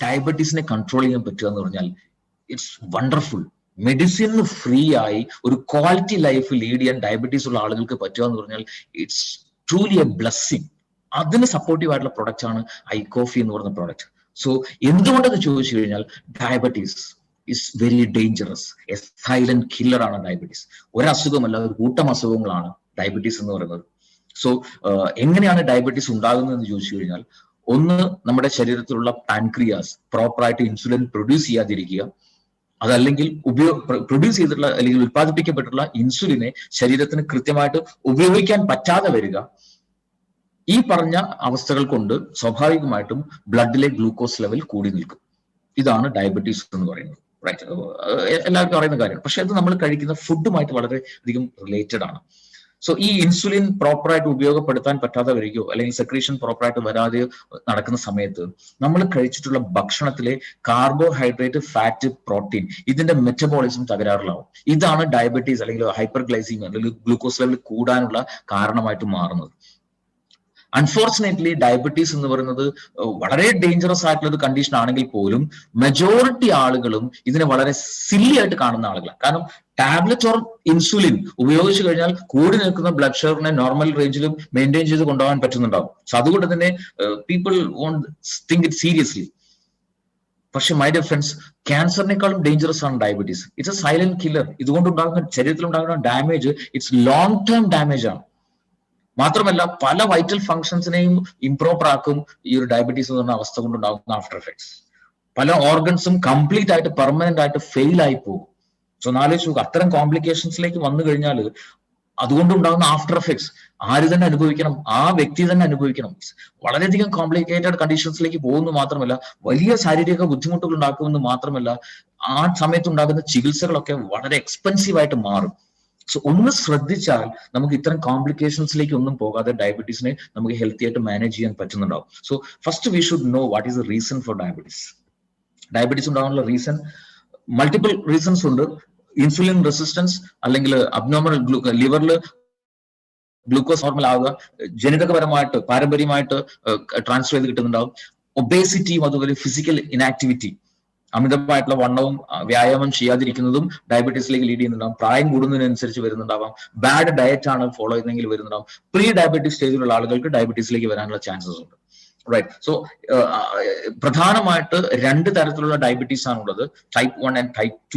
ഡയബറ്റീസിനെ control ചെയ്യാൻ പറ്റുക എന്ന് പറഞ്ഞാൽ ഇറ്റ്സ് വണ്ടർഫുൾ. മെഡിസിന് ഫ്രീ ആയി ഒരു ക്വാളിറ്റി ലൈഫ് ലീഡ് ചെയ്യാൻ ഡയബറ്റീസ് ഉള്ള ആളുകൾക്ക് പറ്റുക എന്ന് പറഞ്ഞാൽ ഇറ്റ്സ് ട്രൂലി എ ബ്ലെസ്സിങ്. അതിന് സപ്പോർട്ടീവ് ആയിട്ടുള്ള പ്രൊഡക്റ്റ് ആണ് ഐകോഫി എന്ന് പറയുന്ന പ്രോഡക്റ്റ്. സോ എന്തുകൊണ്ടെന്ന് ചോദിച്ചു കഴിഞ്ഞാൽ diabetes is very dangerous. A silent killer ആണ് ഡയബറ്റീസ്. ഒരസുഖമല്ല, ഒരു കൂട്ടം അസുഖങ്ങളാണ് ഡയബറ്റീസ് എന്ന് പറയുന്നത്. സോ എങ്ങനെയാണ് ഡയബറ്റീസ് ഉണ്ടാകുന്നത് എന്ന് ചോദിച്ചു കഴിഞ്ഞാൽ, ഒന്ന്, നമ്മുടെ ശരീരത്തിലുള്ള പാൻക്രിയാസ് പ്രോപ്പറായിട്ട് ഇൻസുലിൻ പ്രൊഡ്യൂസ് ചെയ്യാതിരിക്കുക. അതല്ലെങ്കിൽ പ്രൊഡ്യൂസ് ചെയ്തിട്ടുള്ള അല്ലെങ്കിൽ ഉത്പാദിപ്പിക്കപ്പെട്ടിട്ടുള്ള ഇൻസുലിനെ ശരീരത്തിന് കൃത്യമായിട്ട് ഉപയോഗിക്കാൻ പറ്റാതെ വരിക. ഈ പറഞ്ഞ അവസ്ഥകൾ കൊണ്ട് സ്വാഭാവികമായിട്ടും ബ്ലഡിലെ ഗ്ലൂക്കോസ് ലെവൽ കൂടി നിൽക്കും. ഇതാണ് ഡയബറ്റീസ് എന്ന് പറയുന്നത്. റൈറ്റ്, എല്ലാവർക്കും അറിയുന്ന കാര്യമാണ്. പക്ഷെ അത് നമ്മൾ കഴിക്കുന്ന ഫുഡുമായിട്ട് വളരെ അധികം റിലേറ്റഡ് ആണ്. സോ ഈ ഇൻസുലിൻ പ്രോപ്പറായിട്ട് ഉപയോഗപ്പെടുത്താൻ പറ്റാതെ വരികയോ അല്ലെങ്കിൽ സെക്രീഷൻ പ്രോപ്പറായിട്ട് വരാതെയോ നടക്കുന്ന സമയത്ത് നമ്മൾ കഴിച്ചിട്ടുള്ള ഭക്ഷണത്തിലെ കാർബോഹൈഡ്രേറ്റ്, ഫാറ്റ്, പ്രോട്ടീൻ, ഇതിന്റെ മെറ്റബോളിസം തകരാറിലാവും. ഇതാണ് ഡയബറ്റീസ് അല്ലെങ്കിൽ ഹൈപ്പർ ഗ്ലൈസീമിയ അല്ലെങ്കിൽ ഗ്ലൂക്കോസ് ലെവൽ കൂടാനുള്ള കാരണമായിട്ട് മാറുന്നത്. അൺഫോർച്ചുനേറ്റ്ലി ഡയബറ്റീസ് എന്ന് പറയുന്നത് വളരെ ഡേഞ്ചറസ് ആയിട്ടുള്ള ഒരു കണ്ടീഷൻ ആണെങ്കിൽ പോലും മെജോറിറ്റി ആളുകളും ഇതിനെ വളരെ സില്ലി ആയിട്ട് കാണുന്ന ആളുകളാണ്. കാരണം ടാബ്ലറ്റ് ഓർ ഇൻസുലിൻ ഉപയോഗിച്ചു കഴിഞ്ഞാൽ കൂടി നിൽക്കുന്ന ബ്ലഡ് ഷുഗറിനെ നോർമൽ റേഞ്ചിലും മെയിൻറ്റെയിൻ ചെയ്ത് കൊണ്ടുപോകാൻ പറ്റുന്നുണ്ടാവും. സോ അതുകൊണ്ട് തന്നെ people won't think it seriously. പക്ഷെ മൈ ഡിയർ ഫ്രണ്ട്സ്, ക്യാൻസറിനേക്കാളും ഡേഞ്ചറസ് ആണ് diabetes. It's a silent killer. ഇതുകൊണ്ടുണ്ടാകുന്ന ശരീരത്തിലുണ്ടാകുന്ന damage it's long term damage ആണ്. മാത്രമല്ല പല വൈറ്റൽ ഫങ്ഷൻസിനെയും ഇംപ്രോപ്പർ ആക്കും ഈ ഒരു ഡയബറ്റീസ് എന്ന് പറഞ്ഞ അവസ്ഥ കൊണ്ടുണ്ടാകുന്ന ആഫ്റ്റർ എഫക്ട്സ്. പല ഓർഗൻസും കംപ്ലീറ്റ് ആയിട്ട് പെർമനന്റ് ആയിട്ട് ഫെയിൽ ആയി പോകും. സോ നാലോചിച്ച് അത്തരം കോംപ്ലിക്കേഷൻസിലേക്ക് വന്നു കഴിഞ്ഞാൽ അതുകൊണ്ടുണ്ടാകുന്ന ആഫ്റ്റർ എഫക്ട്സ് ആര് തന്നെ അനുഭവിക്കണം? ആ വ്യക്തി തന്നെ അനുഭവിക്കണം. വളരെയധികം കോംപ്ലിക്കേറ്റഡ് കണ്ടീഷൻസിലേക്ക് പോകുന്നു മാത്രമല്ല വലിയ ശാരീരിക ബുദ്ധിമുട്ടുകൾ ഉണ്ടാക്കുമെന്ന് മാത്രമല്ല ആ സമയത്ത് ഉണ്ടാകുന്ന ചികിത്സകളൊക്കെ വളരെ എക്സ്പെൻസീവ് ആയിട്ട് മാറും. സോ ഒന്ന് ശ്രദ്ധിച്ചാൽ നമുക്ക് ഇത്തരം കോംപ്ലിക്കേഷൻസിലേക്ക് ഒന്നും പോകാതെ ഡയബറ്റീസിനെ നമുക്ക് ഹെൽത്തി ആയിട്ട് മാനേജ് ചെയ്യാൻ പറ്റുന്നുണ്ടാവും. So first we should know what is the reason for diabetes. Diabetes ഉണ്ടാകാനുള്ള റീസൺ മൾട്ടിപ്പിൾ റീസൺസ് ഉണ്ട്. ഇൻസുലിൻ റെസിസ്റ്റൻസ്, അല്ലെങ്കിൽ അബ്നോർമൽ ലിവറിൽ ഗ്ലൂക്കോസ് നോർമൽ ആവുക, ജനിതകപരമായിട്ട് പാരമ്പര്യമായിട്ട് ട്രാൻസ്ഫർ ചെയ്ത് കിട്ടുന്നുണ്ടാവും. ഒബേസിറ്റിയും അതുപോലെ ഫിസിക്കൽ ഇനാക്ടിവിറ്റി, അമിതമായിട്ടുള്ള വണ്ണവും വ്യായാമം ചെയ്യാതിരിക്കുന്നതും ഡയബറ്റീസിലേക്ക് ലീഡ് ചെയ്യുന്നുണ്ടാവും. പ്രായം കൂടുന്നതിനനുസരിച്ച് വരുന്നുണ്ടാവാം. ബാഡ് ഡയറ്റ് ആണ് ഫോളോ ചെയ്യുന്നതെങ്കിൽ വരുന്നുണ്ടാവും. പ്രീ ഡയബറ്റീസ് സ്റ്റേജിലുള്ള ആളുകൾക്ക് ഡയബറ്റീസിലേക്ക് വരാനുള്ള ചാൻസസ് ഉണ്ട്. റൈറ്റ്. സോ പ്രധാനമായിട്ട് രണ്ട് തരത്തിലുള്ള ഡയബറ്റീസ് ആണുള്ളത്, ടൈപ്പ് 1 ആൻഡ് ടൈപ്പ് 2.